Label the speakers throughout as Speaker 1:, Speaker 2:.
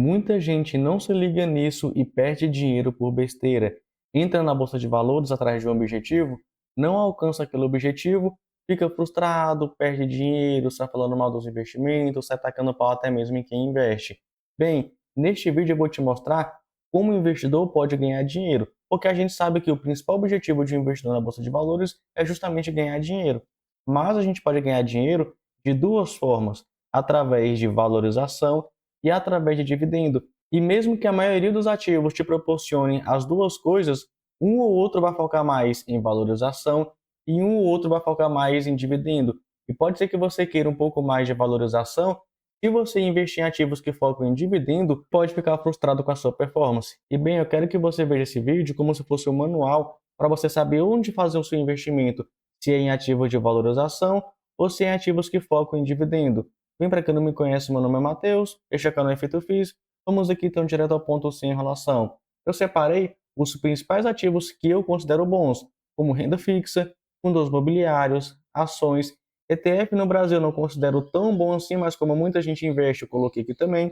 Speaker 1: Muita gente não se liga nisso e perde dinheiro por besteira. Entra na bolsa de valores atrás de um objetivo, não alcança aquele objetivo, fica frustrado, perde dinheiro, sai falando mal dos investimentos, sai tacando pau até mesmo em quem investe. Bem, neste vídeo eu vou te mostrar como o investidor pode ganhar dinheiro, porque a gente sabe que o principal objetivo de um investidor na bolsa de valores é justamente ganhar dinheiro. Mas a gente pode ganhar dinheiro de duas formas: através de valorização e através de dividendo. E mesmo que a maioria dos ativos te proporcione as duas coisas, um ou outro vai focar mais em valorização e um ou outro vai focar mais em dividendo. E pode ser que você queira um pouco mais de valorização. Se você investir em ativos que focam em dividendo, pode ficar frustrado com a sua performance. E bem, eu quero que você veja esse vídeo como se fosse um manual para você saber onde fazer o seu investimento, se é em ativos de valorização ou se é em ativos que focam em dividendo. Bem, para quem não me conhece, meu nome é Matheus, este é o canal Efeito FIIs. Vamos aqui então direto ao ponto sem enrolação. Eu separei os principais ativos que eu considero bons, como renda fixa, fundos imobiliários, ações, ETF no Brasil eu não considero tão bom assim, mas como muita gente investe, eu coloquei aqui também,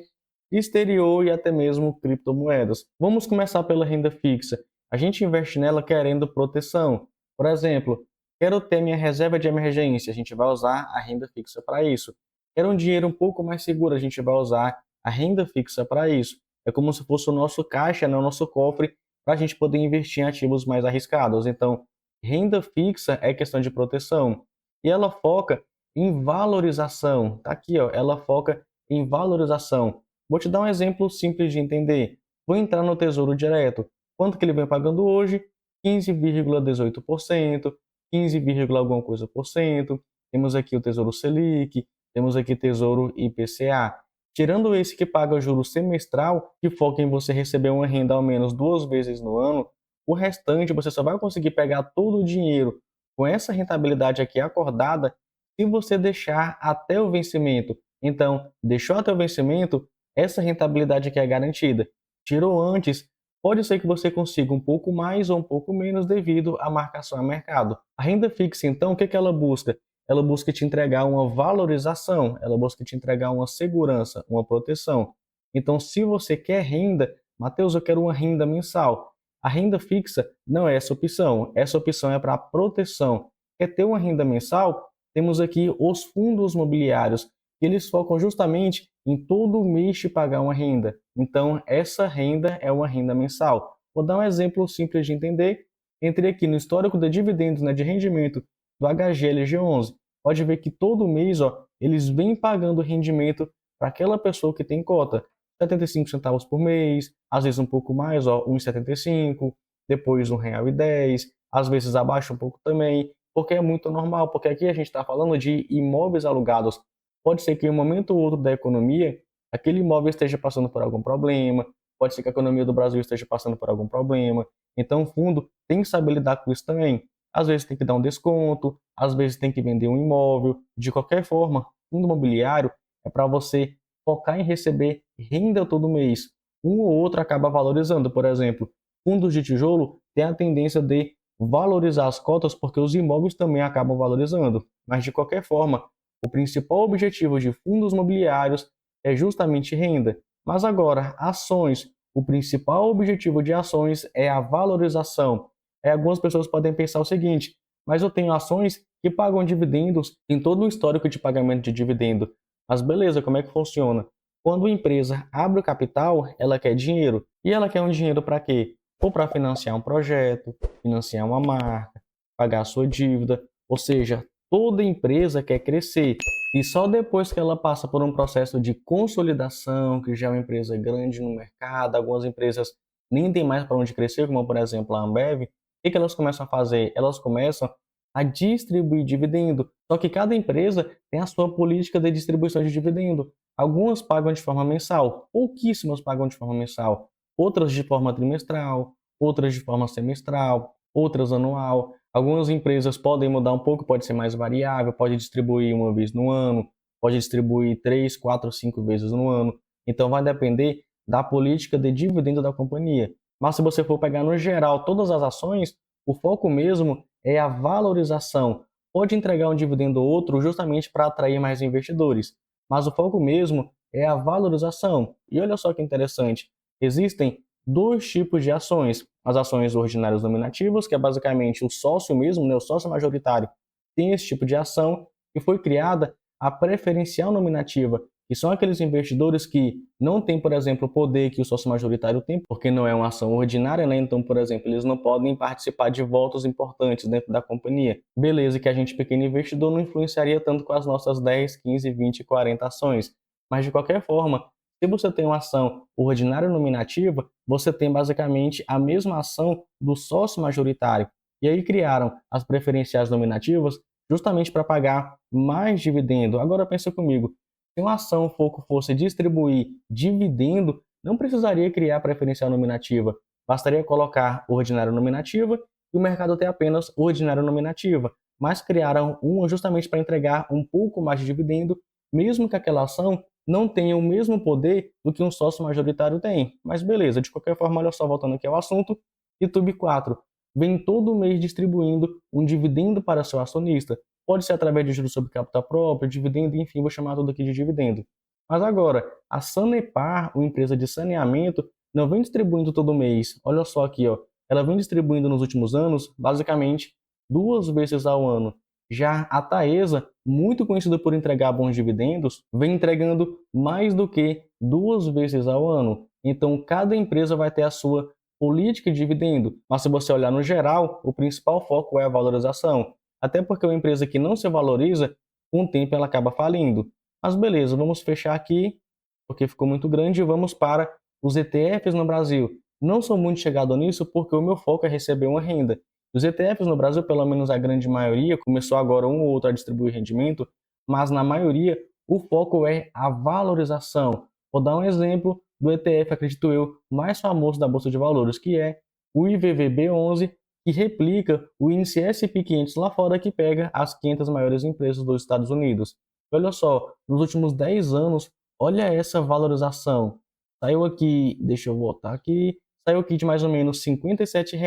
Speaker 1: exterior e até mesmo criptomoedas. Vamos começar pela renda fixa. A gente investe nela querendo proteção. Por exemplo, quero ter minha reserva de emergência, a gente vai usar a renda fixa para isso. Quero um dinheiro um pouco mais seguro, a gente vai usar a renda fixa para isso. É como se fosse o nosso caixa, né, o nosso cofre, para a gente poder investir em ativos mais arriscados. Então, renda fixa é questão de proteção. E ela foca em valorização. Tá aqui, ó, ela foca em valorização. Vou te dar um exemplo simples de entender. Vou entrar no Tesouro Direto. Quanto que ele vem pagando hoje? 15,18%, 15, alguma coisa por cento. Temos aqui o Tesouro Selic, temos aqui Tesouro IPCA. Tirando esse que paga juros semestral, que foca em você receber uma renda ao menos 2 vezes no ano, o restante você só vai conseguir pegar todo o dinheiro com essa rentabilidade aqui acordada se você deixar até o vencimento. Então, deixou até o vencimento, essa rentabilidade aqui é garantida. Tirou antes, pode ser que você consiga um pouco mais ou um pouco menos devido à marcação a mercado. A renda fixa, então, o que ela busca? Ela busca te entregar uma valorização, ela busca te entregar uma segurança, uma proteção. Então, se você quer renda, Matheus, eu quero uma renda mensal. A renda fixa não é essa opção. Essa opção é para proteção. Quer ter uma renda mensal? Temos aqui os fundos imobiliários, que eles focam justamente em todo mês te pagar uma renda. Então, essa renda é uma renda mensal. Vou dar um exemplo simples de entender. Entrei aqui no histórico de dividendos, né, de rendimento do HGLG11. Pode ver que todo mês, ó, eles vêm pagando rendimento para aquela pessoa que tem cota. 75 centavos por mês, às vezes um pouco mais, ó, 1,75, depois R$ 1,10, às vezes abaixa um pouco também, porque é muito normal, porque aqui a gente está falando de imóveis alugados. Pode ser que em um momento ou outro da economia, aquele imóvel esteja passando por algum problema, pode ser que a economia do Brasil esteja passando por algum problema, então o fundo tem que saber lidar com isso também. Às vezes tem que dar um desconto, às vezes tem que vender um imóvel, de qualquer forma, fundo imobiliário é para você focar em receber renda todo mês. Um ou outro acaba valorizando. Por exemplo, fundos de tijolo têm a tendência de valorizar as cotas porque os imóveis também acabam valorizando. Mas, de qualquer forma, o principal objetivo de fundos imobiliários é justamente renda. Mas agora, ações. O principal objetivo de ações é a valorização. Algumas pessoas podem pensar o seguinte: mas eu tenho ações que pagam dividendos, tem todo um histórico de pagamento de dividendo. Mas beleza, como é que funciona? Quando a empresa abre o capital, ela quer dinheiro. E ela quer um dinheiro para quê? Ou para financiar um projeto, financiar uma marca, pagar a sua dívida. Ou seja, toda empresa quer crescer. E só depois que ela passa por um processo de consolidação, que já é uma empresa grande no mercado, algumas empresas nem tem mais para onde crescer, como por exemplo a Ambev, o que elas começam a fazer? Elas começam a distribuir dividendo. Só que cada empresa tem a sua política de distribuição de dividendo. Algumas pagam de forma mensal, pouquíssimas pagam de forma mensal, outras de forma trimestral, outras de forma semestral, outras anual. Algumas empresas podem mudar um pouco, pode ser mais variável, pode distribuir uma vez no ano, pode distribuir 3, 4, 5 vezes no ano. Então vai depender da política de dividendo da companhia. Mas se você for pegar no geral todas as ações, o foco mesmo é a valorização. Pode entregar um dividendo ou outro justamente para atrair mais investidores, mas o foco mesmo é a valorização. E olha só que interessante, existem dois tipos de ações. As ações ordinárias nominativas, que é basicamente o sócio mesmo, né, o sócio majoritário, tem esse tipo de ação, e foi criada a preferencial nominativa, que são aqueles investidores que não têm, por exemplo, o poder que o sócio majoritário tem, porque não é uma ação ordinária, né? Então, por exemplo, eles não podem participar de votos importantes dentro da companhia. Beleza, que a gente, pequeno investidor, não influenciaria tanto com as nossas 10, 15, 20, 40 ações. Mas, de qualquer forma, se você tem uma ação ordinária nominativa, você tem basicamente a mesma ação do sócio majoritário. E aí criaram as preferenciais nominativas justamente para pagar mais dividendo. Agora pensa comigo, se uma ação fosse distribuir dividendo, não precisaria criar preferencial nominativa. Bastaria colocar ordinária nominativa e o mercado ter apenas ordinária nominativa. Mas criaram uma justamente para entregar um pouco mais de dividendo, mesmo que aquela ação não tenha o mesmo poder do que um sócio majoritário tem. Mas beleza, de qualquer forma, olha só, voltando aqui ao assunto, YouTube 4 vem todo mês distribuindo um dividendo para seu acionista. Pode ser através de juros sobre capital próprio, dividendo, enfim, vou chamar tudo aqui de dividendo. Mas agora, a Sanepar, uma empresa de saneamento, não vem distribuindo todo mês. Olha só aqui, ó. Ela vem distribuindo nos últimos anos, basicamente, 2 vezes ao ano. Já a Taesa, muito conhecida por entregar bons dividendos, vem entregando mais do que 2 vezes ao ano. Então, cada empresa vai ter a sua política de dividendo, mas se você olhar no geral, o principal foco é a valorização. Até porque uma empresa que não se valoriza, com o tempo ela acaba falindo. Mas beleza, vamos fechar aqui, porque ficou muito grande, e vamos para os ETFs no Brasil. Não sou muito chegado nisso porque o meu foco é receber uma renda. Os ETFs no Brasil, pelo menos a grande maioria, começou agora um ou outro a distribuir rendimento, mas na maioria o foco é a valorização. Vou dar um exemplo do ETF, acredito eu, mais famoso da Bolsa de Valores, que é o IVVB11, que replica o índice S&P 500 lá fora, que pega as 500 maiores empresas dos Estados Unidos. Olha só, nos últimos 10 anos, olha essa valorização. Saiu aqui, deixa eu voltar aqui, saiu aqui de mais ou menos R$ 57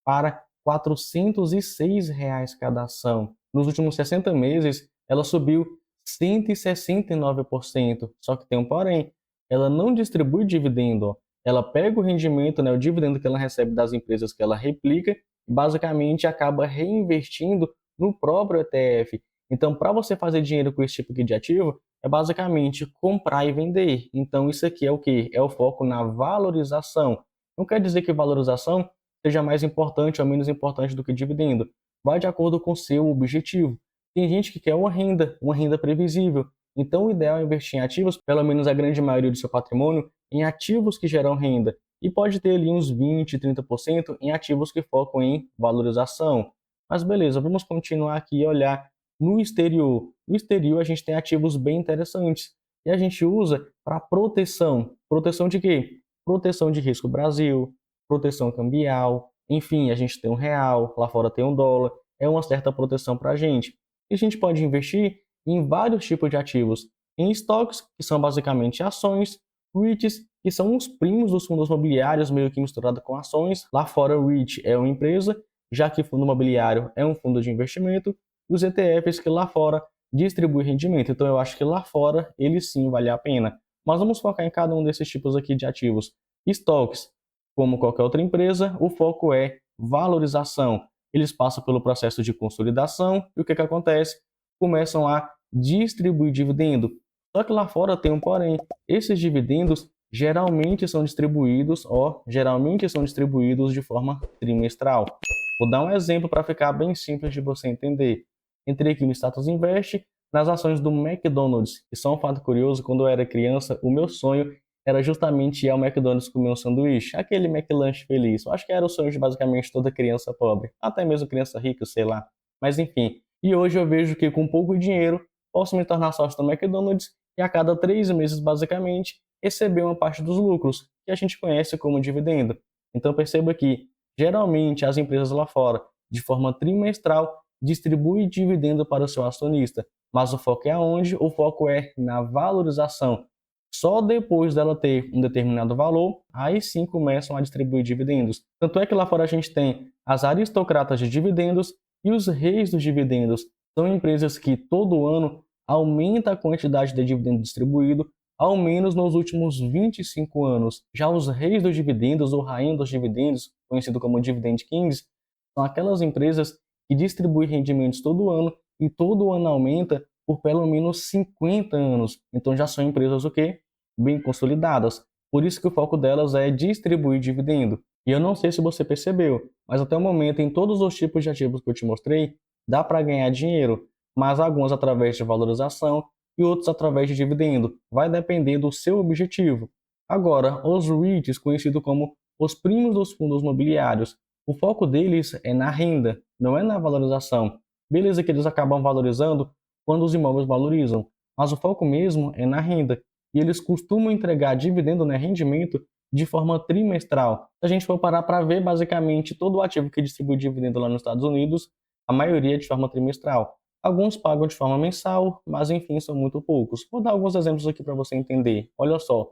Speaker 1: para R$ 406 cada ação. Nos últimos 60 meses, ela subiu 169%. Só que tem um porém, ela não distribui dividendo. Ela pega o rendimento, né, o dividendo que ela recebe das empresas que ela replica, e basicamente acaba reinvestindo no próprio ETF. Então, para você fazer dinheiro com esse tipo de ativo, é basicamente comprar e vender. Então, isso aqui é o que? É o foco na valorização. Não quer dizer que valorização seja mais importante ou menos importante do que dividendo. Vai de acordo com o seu objetivo. Tem gente que quer uma renda previsível. Então, o ideal é investir em ativos, pelo menos a grande maioria do seu patrimônio, em ativos que geram renda. E pode ter ali uns 20, 30% em ativos que focam em valorização. Mas beleza, vamos continuar aqui e olhar no exterior. No exterior, a gente tem ativos bem interessantes. E a gente usa para proteção. Proteção de quê? Proteção de risco Brasil, proteção cambial. Enfim, a gente tem um real, lá fora tem um dólar. É uma certa proteção para a gente. E a gente pode investir em vários tipos de ativos. Em estoques, que são basicamente ações, REITs, que são os primos dos fundos imobiliários, meio que misturado com ações. Lá fora, o REIT é uma empresa, já que fundo imobiliário é um fundo de investimento, e os ETFs que lá fora distribuem rendimento. Então, eu acho que lá fora, ele sim vale a pena. Mas vamos focar em cada um desses tipos aqui de ativos. Estoques, como qualquer outra empresa, o foco é valorização. Eles passam pelo processo de consolidação e o que acontece? Começam a distribuir dividendo. Só que lá fora tem um porém. Esses dividendos geralmente são distribuídos de forma trimestral. Vou dar um exemplo para ficar bem simples de você entender. Entrei aqui no Status Invest, nas ações do McDonald's. E só um fato curioso, quando eu era criança, o meu sonho era justamente ir ao McDonald's comer um sanduíche, aquele McLanche feliz. Eu acho que era o sonho de basicamente toda criança pobre, até mesmo criança rica, sei lá. Mas enfim, e hoje eu vejo que com pouco dinheiro posso me tornar sócio do McDonald's e a cada 3 meses, basicamente, receber uma parte dos lucros, que a gente conhece como dividendo. Então perceba que, geralmente, as empresas lá fora, de forma trimestral, distribuem dividendo para o seu acionista. Mas o foco é aonde? O foco é na valorização. Só depois dela ter um determinado valor, aí sim começam a distribuir dividendos. Tanto é que lá fora a gente tem as aristocratas de dividendos e os reis dos dividendos. São empresas que todo ano aumenta a quantidade de dividendo distribuído, ao menos nos últimos 25 anos. Já os reis dos dividendos ou rainha dos dividendos, conhecido como Dividend Kings, são aquelas empresas que distribuem rendimentos todo ano e todo ano aumenta por pelo menos 50 anos. Então já são empresas o quê? Bem consolidadas. Por isso que o foco delas é distribuir dividendo. E eu não sei se você percebeu, mas até o momento, em todos os tipos de ativos que eu te mostrei, dá para ganhar dinheiro, mas alguns através de valorização e outros através de dividendo. Vai depender do seu objetivo. Agora, os REITs, conhecidos como os primos dos fundos imobiliários, o foco deles é na renda, não é na valorização. Beleza que eles acabam valorizando quando os imóveis valorizam, mas o foco mesmo é na renda. E eles costumam entregar dividendo, né, rendimento, de forma trimestral. Se a gente for parar para ver, basicamente, todo o ativo que distribui dividendo lá nos Estados Unidos, a maioria é de forma trimestral. Alguns pagam de forma mensal, mas enfim, são muito poucos. Vou dar alguns exemplos aqui para você entender. Olha só,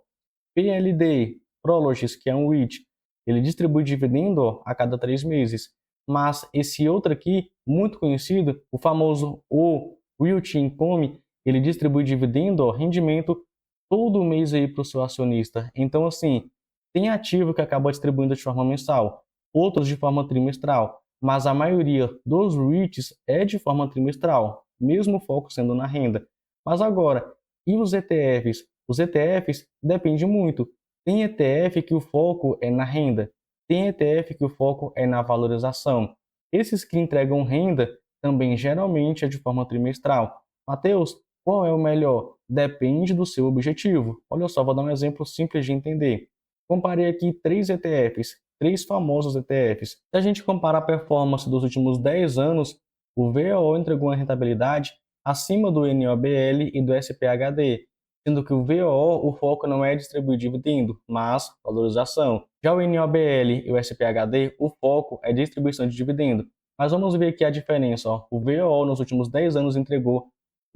Speaker 1: PLD, Prologis, que é um REIT, ele distribui dividendo a cada 3 meses. Mas esse outro aqui, muito conhecido, o famoso O Realty Income, ele distribui dividendo, rendimento, todo mês aí para o seu acionista. Então, assim, tem ativo que acaba distribuindo de forma mensal, outros de forma trimestral, mas a maioria dos REITs é de forma trimestral, mesmo o foco sendo na renda. Mas agora, e os ETFs? Os ETFs depende muito. Tem ETF que o foco é na renda, tem ETF que o foco é na valorização. Esses que entregam renda também geralmente é de forma trimestral. Mateus, qual é o melhor? Depende do seu objetivo. Olha só, vou dar um exemplo simples de entender. Comparei aqui 3 ETFs, 3 famosos ETFs. Se a gente comparar a performance dos últimos 10 anos, o VOO entregou uma rentabilidade acima do NOBL e do SPHD, sendo que o VOO, o foco não é distribuir dividendo, mas valorização. Já o NOBL e o SPHD, o foco é distribuição de dividendo. Mas vamos ver aqui a diferença. Ó. O VOO nos últimos 10 anos entregou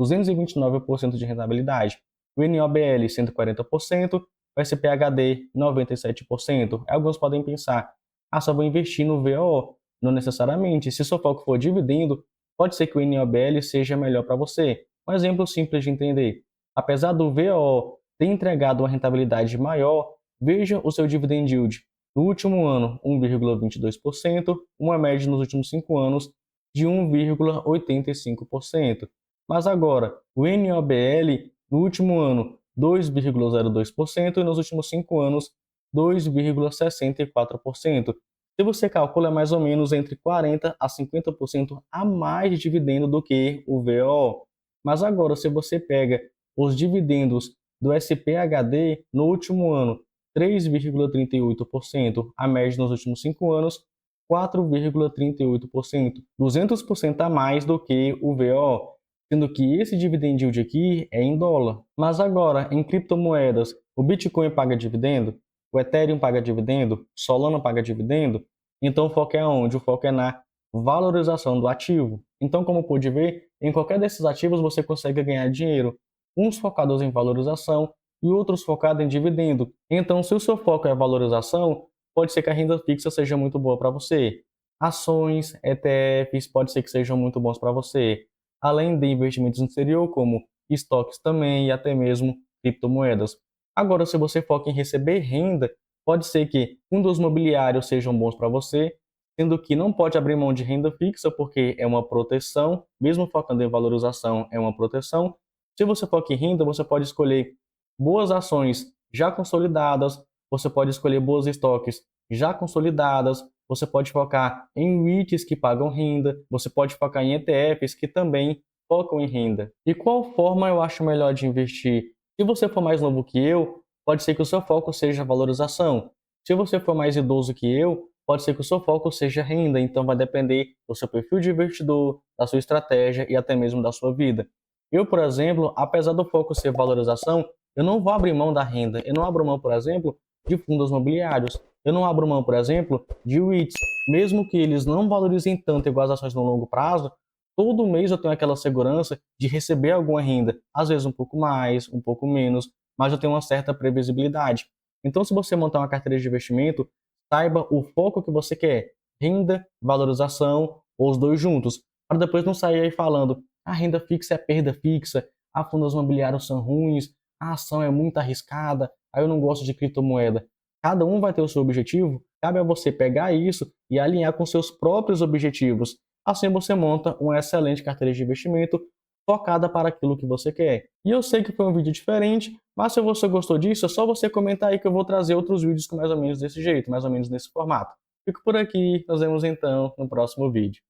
Speaker 1: 229% de rentabilidade. O NOBL, 140%, o SPHD, 97%. Alguns podem pensar, só vou investir no VOO. Não necessariamente. Se seu foco for dividendo, pode ser que o NOBL seja melhor para você. Um exemplo simples de entender. Apesar do VOO ter entregado uma rentabilidade maior, veja o seu dividend yield. No último ano, 1,22%, uma média nos últimos 5 anos de 1,85%. Mas agora, o NOBL, no último ano, 2,02% e nos últimos 5 anos, 2,64%. Se você calcula, é mais ou menos entre 40% a 50% a mais de dividendo do que o VOO. Mas agora, se você pega os dividendos do SPHD no último ano, 3,38%, a média nos últimos 5 anos, 4,38%, 200% a mais do que o VOO, sendo que esse dividend yield aqui é em dólar. Mas agora, em criptomoedas, o Bitcoin paga dividendo, o Ethereum paga dividendo, Solana paga dividendo, então o foco é onde? O foco é na valorização do ativo. Então, como pode ver, em qualquer desses ativos você consegue ganhar dinheiro, uns focados em valorização e outros focados em dividendo. Então, se o seu foco é valorização, pode ser que a renda fixa seja muito boa para você. Ações, ETFs, pode ser que sejam muito bons para você. Além de investimentos no exterior, como estoques também e até mesmo criptomoedas. Agora, se você foca em receber renda, pode ser que fundos imobiliários sejam bons para você, sendo que não pode abrir mão de renda fixa porque é uma proteção, mesmo focando em valorização, é uma proteção. Se você foca em renda, você pode escolher boas ações já consolidadas, você pode escolher bons estoques já consolidadas, você pode focar em REITs que pagam renda, você pode focar em ETFs que também focam em renda. E qual forma eu acho melhor de investir? Se você for mais novo que eu, pode ser que o seu foco seja valorização. Se você for mais idoso que eu, pode ser que o seu foco seja renda, então vai depender do seu perfil de investidor, da sua estratégia e até mesmo da sua vida. Eu, por exemplo, apesar do foco ser valorização, eu não vou abrir mão da renda. Eu não abro mão, por exemplo, de fundos imobiliários. Eu não abro mão, por exemplo, de REITs. Mesmo que eles não valorizem tanto igual as ações no longo prazo, todo mês eu tenho aquela segurança de receber alguma renda. Às vezes um pouco mais, um pouco menos, mas eu tenho uma certa previsibilidade. Então, se você montar uma carteira de investimento, saiba o foco que você quer. Renda, valorização, ou os dois juntos. Para depois não sair aí falando, a renda fixa é perda fixa, fundos imobiliários são ruins, a ação é muito arriscada, aí eu não gosto de criptomoeda. Cada um vai ter o seu objetivo, cabe a você pegar isso e alinhar com seus próprios objetivos. Assim você monta uma excelente carteira de investimento focada para aquilo que você quer. E eu sei que foi um vídeo diferente, mas se você gostou disso, é só você comentar aí que eu vou trazer outros vídeos com mais ou menos desse jeito, mais ou menos nesse formato. Fico por aqui, nos vemos então no próximo vídeo.